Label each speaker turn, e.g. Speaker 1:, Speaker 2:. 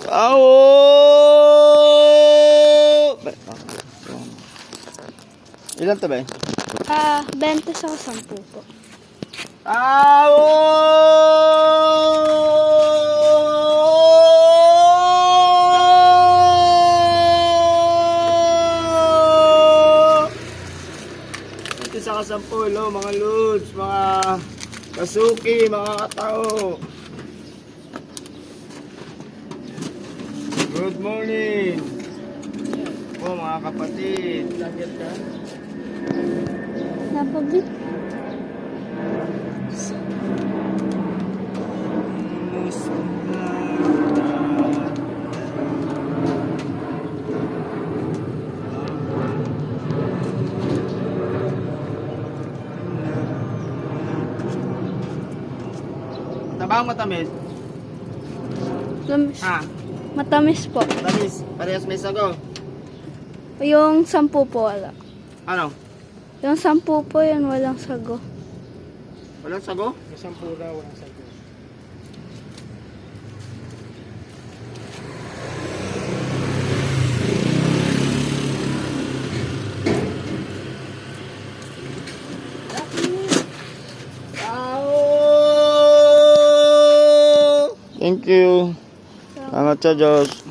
Speaker 1: Ao! Ilan to ba?
Speaker 2: 20 sa 10 po.
Speaker 1: Ao! Ito sa kasampulo, mga lods, mga kasuki, mga katao. Good morning po mga kapatid.
Speaker 2: Napabit.
Speaker 1: Tabang matamis?
Speaker 2: Tamis.
Speaker 1: Ha?
Speaker 2: Matamis po.
Speaker 1: Matamis. Parehas may sago.
Speaker 2: Yung 10 po wala.
Speaker 1: Ano?
Speaker 2: Yung 10 po yun walang sago.
Speaker 1: Walang sago?
Speaker 3: May 10 daw, walang sago.
Speaker 1: Thank you. Salamat sa Diyos.